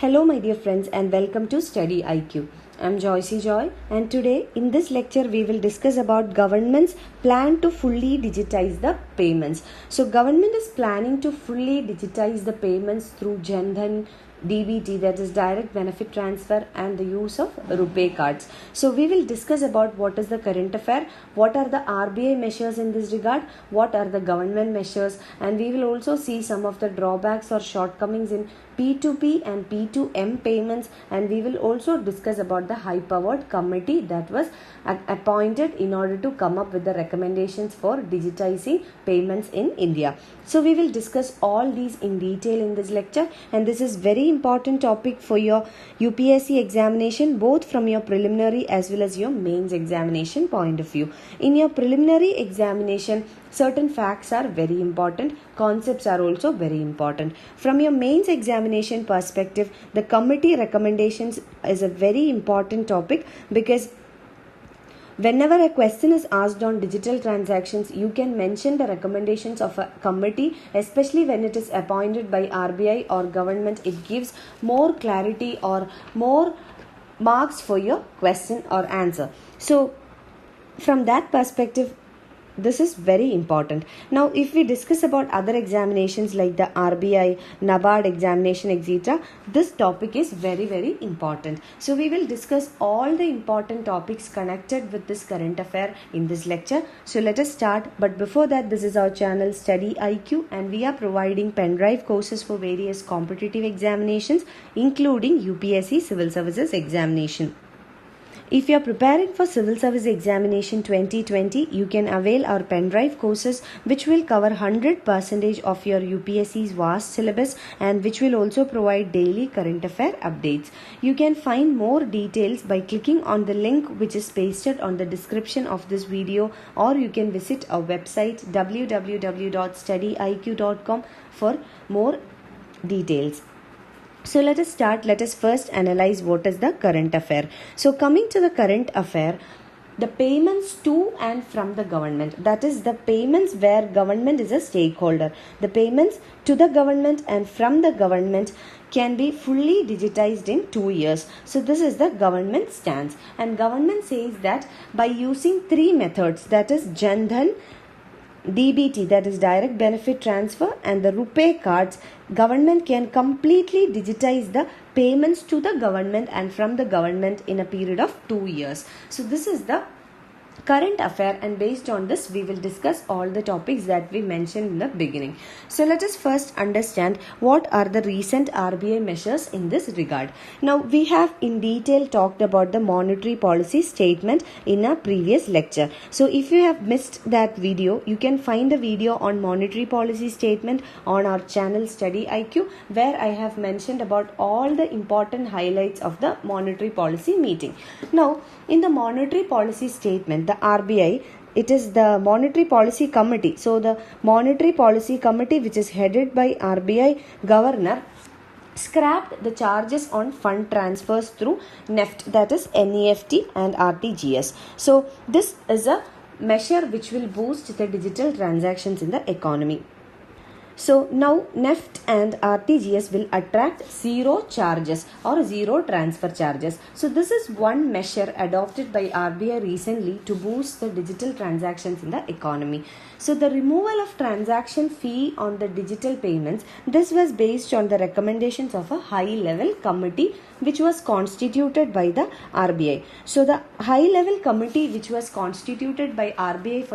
Hello my dear friends and welcome to StudyIQ. I am Joycey Joy and today in this lecture we will discuss about government's plan to fully digitize the payments. So government is planning to fully digitize the payments through Jan Dhan DBT, that is direct benefit transfer, and the use of RuPay cards. So we will discuss about what is the current affair, what are the RBI measures in this regard, what are the government measures, and we will also see some of the drawbacks or shortcomings in P2P and P2M payments, and we will also discuss about the high-powered committee that was appointed in order to come up with the recommendations for digitizing payments in India. So we will discuss all these in detail in this lecture, and this is very important topic for your UPSC examination, both from your preliminary as well as your mains examination point of view. In your preliminary examination, certain facts are very important, concepts are also very important. From your mains examination perspective, the committee recommendations is a very important topic, because whenever a question is asked on digital transactions, you can mention the recommendations of a committee, especially when it is appointed by RBI or government. It gives more clarity or more marks for your question or answer. So from that perspective, this is very important. Now, if we discuss about other examinations like the RBI, NABARD examination, etc., this topic is very important. So, we will discuss all the important topics connected with this current affair in this lecture. So, let us start. But before that, this is our channel StudyIQ, and we are providing pen drive courses for various competitive examinations, including UPSC Civil Services Examination. If you are preparing for Civil Service Examination 2020, you can avail our pen drive courses, which will cover 100% of your UPSC's vast syllabus and which will also provide daily current affair updates. You can find more details by clicking on the link which is pasted on the description of this video, or you can visit our website www.studyiq.com for more details. So let us start. Let us first analyze what is the current affair. So coming to the current affair, the payments to and from the government, that is the payments where government is a stakeholder. The payments to the government and from the government can be fully digitized in 2 years. So this is the government stance, and government says that by using 3 methods, that is Jan Dhan, DBT, that is direct benefit transfer, and the RuPay cards, government can completely digitize the payments to the government and from the government in a period of 2 years. So this is the current affair, and based on this we will discuss all the topics that we mentioned in the beginning. So let us first understand what are the recent RBI measures in this regard. Now we have in detail talked about the monetary policy statement in a previous lecture. So if you have missed that video, you can find a video on monetary policy statement on our channel StudyIQ, where I have mentioned about all the important highlights of the monetary policy meeting. Now in the monetary policy statement, the RBI, it is the Monetary Policy Committee. So the Monetary Policy Committee, which is headed by RBI Governor, scrapped the charges on fund transfers through NEFT, that is NEFT and RTGS. So this is a measure which will boost the digital transactions in the economy. So now NEFT and RTGS will attract zero charges or zero transfer charges. So this is one measure adopted by RBI recently to boost the digital transactions in the economy. So the removal of transaction fee on the digital payments, this was based on the recommendations of a high-level committee which was constituted by the RBI. So the high-level committee which was constituted by RBI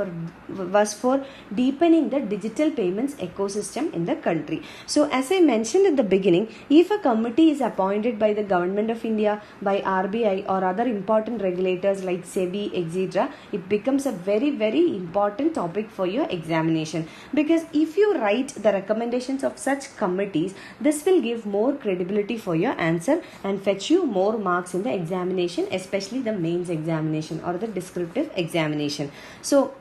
was for deepening the digital payments ecosystem in the country. So as I mentioned in the beginning, if a committee is appointed by the Government of India, by RBI or other important regulators like SEBI, etc., it becomes a very important topic for your examination, because if you write the recommendations of such committees, this will give more credibility for your answer and fetch you more marks in the examination, especially the mains examination or the descriptive examination. So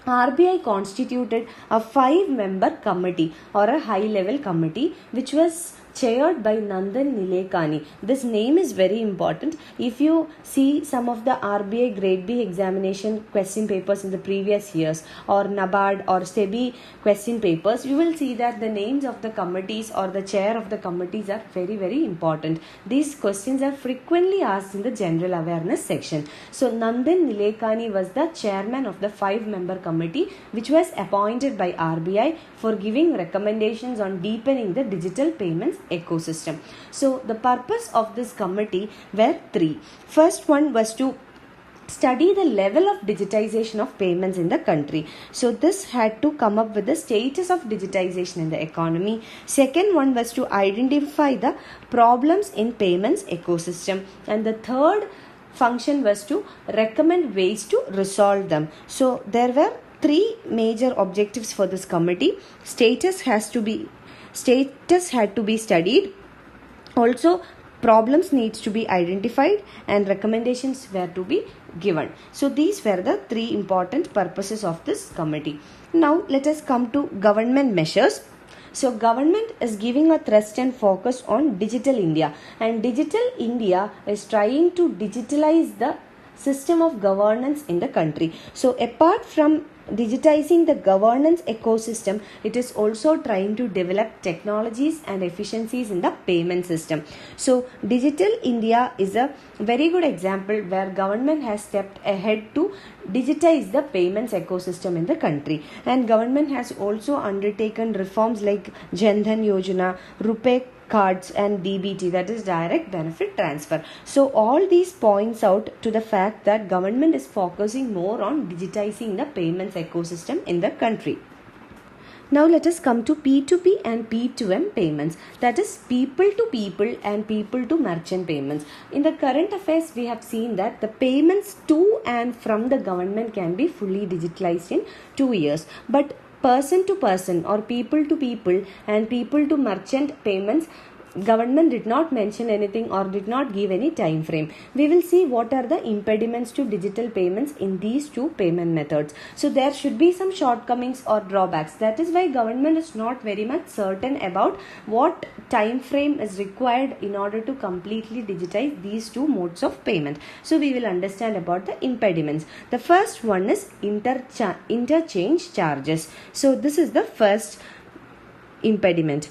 RBI constituted a 5-member committee or a high-level committee which was chaired by Nandan Nilekani. This name is very important. If you see some of the RBI Grade B examination question papers in the previous years, or NABARD or SEBI question papers, you will see that the names of the committees or the chair of the committees are very important. These questions are frequently asked in the general awareness section. So Nandan Nilekani was the chairman of the 5-member committee which was appointed by RBI for giving recommendations on deepening the digital payments ecosystem. So the purpose of this committee were 3. First one was to study the level of digitization of payments in the country. So this had to come up with the status of digitization in the economy. Second one was to identify the problems in payments ecosystem. And the third function was to recommend ways to resolve them. So there were 3 major objectives for this committee. Status had to be studied. Also, problems needs to be identified and recommendations were to be given. So these were the 3 important purposes of this committee. Now let us come to government measures. So government is giving a thrust and focus on Digital India, and Digital India is trying to digitalize the system of governance in the country. So apart from digitizing the governance ecosystem, it is also trying to develop technologies and efficiencies in the payment system. So Digital India is a very good example where government has stepped ahead to digitize the payments ecosystem in the country, and government has also undertaken reforms like Jan Dhan Yojana, RuPay cards and DBT, that is direct benefit transfer. So all these points out to the fact that government is focusing more on digitizing the payments ecosystem in the country. Now let us come to P2P and P2M payments, that is people to people and people to merchant payments. In the current affairs, we have seen that the payments to and from the government can be fully digitalized in 2 years, but person to person or people to people and people to merchant payments, government did not mention anything or did not give any time frame. We will see what are the impediments to digital payments in these 2 payment methods. So there should be some shortcomings or drawbacks. That is why government is not very much certain about what time frame is required in order to completely digitize these 2 modes of payment. So we will understand about the impediments. The first one is interchange charges. So this is the first impediment.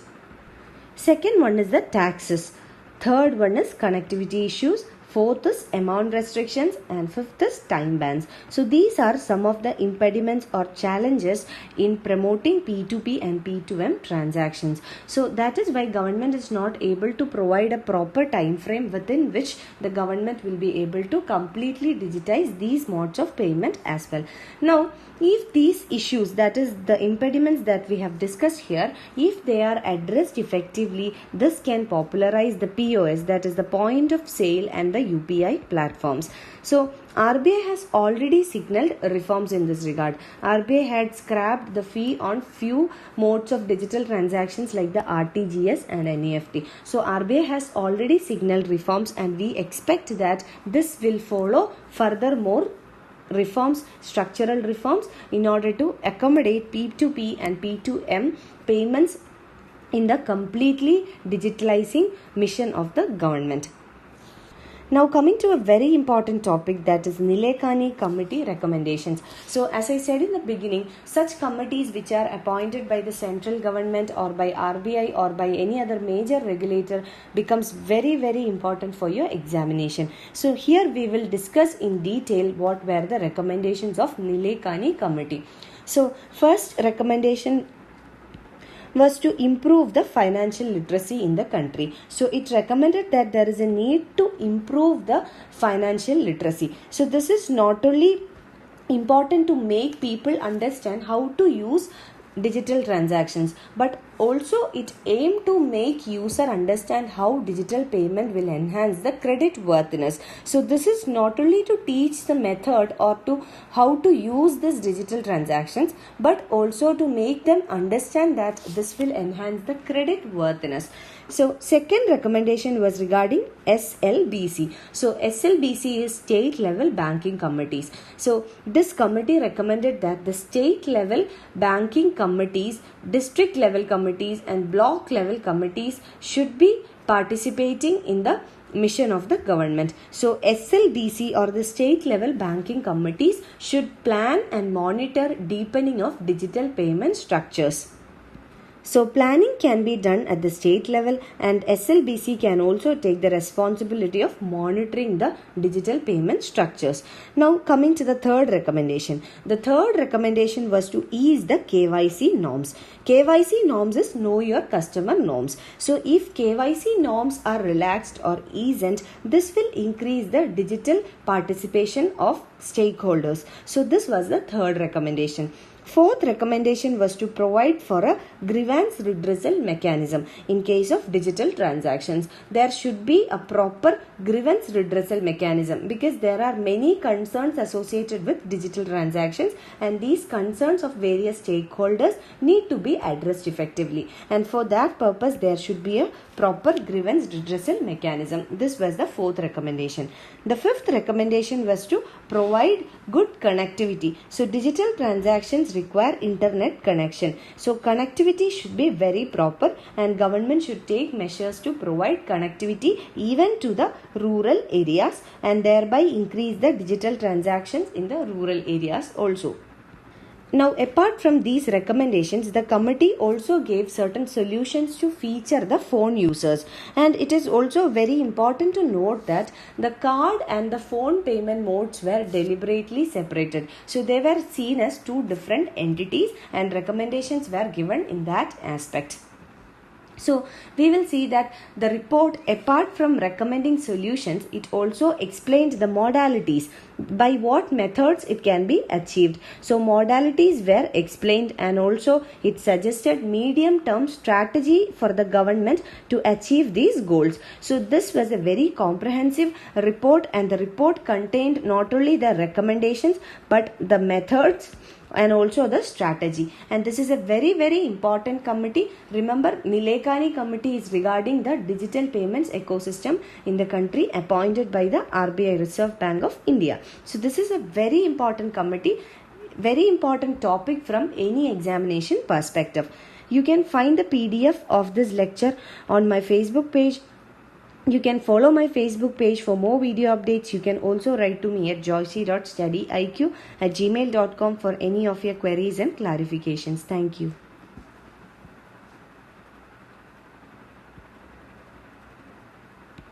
Second one is the taxes. Third one is connectivity issues. Fourth is amount restrictions, and fifth is time bans. So these are some of the impediments or challenges in promoting P2P and P2M transactions. So that is why government is not able to provide a proper time frame within which the government will be able to completely digitize these modes of payment as well. Now, if these issues, that is the impediments that we have discussed here, if they are addressed effectively, this can popularize the POS, that is the point of sale, and the UPI platforms. So RBI has already signaled reforms in this regard. RBI had scrapped the fee on few modes of digital transactions like the RTGS and NEFT. So RBI has already signaled reforms, and we expect that this will follow furthermore reforms, structural reforms, in order to accommodate P2P and P2M payments in the completely digitalizing mission of the government. Now coming to a very important topic, that is Nilekani Committee recommendations. So as I said in the beginning, such committees which are appointed by the central government or by RBI or by any other major regulator becomes very important for your examination. So here we will discuss in detail what were the recommendations of Nilekani Committee. So first recommendation was to improve the financial literacy in the country. So it recommended that there is a need to improve the financial literacy. So this is not only important to make people understand how to use digital transactions, but also it aimed to make user understand how digital payment will enhance the credit worthiness. So this is not only to teach the method or to how to use this digital transactions, but also to make them understand that this will enhance the credit worthiness. So second recommendation was regarding SLBC. So SLBC is state level banking committees. So this committee recommended that the state level banking committees district level committees and block level committees should be participating in the mission of the government. So SLBC or the state level banking committees should plan and monitor deepening of digital payment structures. So planning can be done at the state level, and SLBC can also take the responsibility of monitoring the digital payment structures. Now coming to the third recommendation. The third recommendation was to ease the KYC norms. KYC norms is know your customer norms. So if KYC norms are relaxed or eased, this will increase the digital participation of stakeholders. So this was the third recommendation. Fourth recommendation was to provide for a grievance redressal mechanism in case of digital transactions. There should be a proper grievance redressal mechanism because there are many concerns associated with digital transactions, and these concerns of various stakeholders need to be addressed effectively, and for that purpose there should be a proper grievance redressal mechanism. This was the fourth recommendation. The fifth recommendation was to provide good connectivity. So digital transactions require internet connection. So connectivity should be very proper, and government should take measures to provide connectivity even to the rural areas, and thereby increase the digital transactions in the rural areas also. Now, apart from these recommendations, the committee also gave certain solutions to feature the phone users, and it is also very important to note that the card and the phone payment modes were deliberately separated. So they were seen as two different entities, and recommendations were given in that aspect. So we will see that the report, apart from recommending solutions, it also explained the modalities, by what methods it can be achieved. So modalities were explained, and also it suggested medium term strategy for the government to achieve these goals. So this was a very comprehensive report, and the report contained not only the recommendations but the methods and also the strategy. And this is a very, very important committee. Remember, Nilekani Committee is regarding the digital payments ecosystem in the country, appointed by the RBI, Reserve Bank of India. So this is a very important committee, very important topic from any examination perspective. You can find the PDF of this lecture on my Facebook page. You can follow my Facebook page for more video updates. You can also write to me at joycey.studyiq@gmail.com for any of your queries and clarifications. Thank you.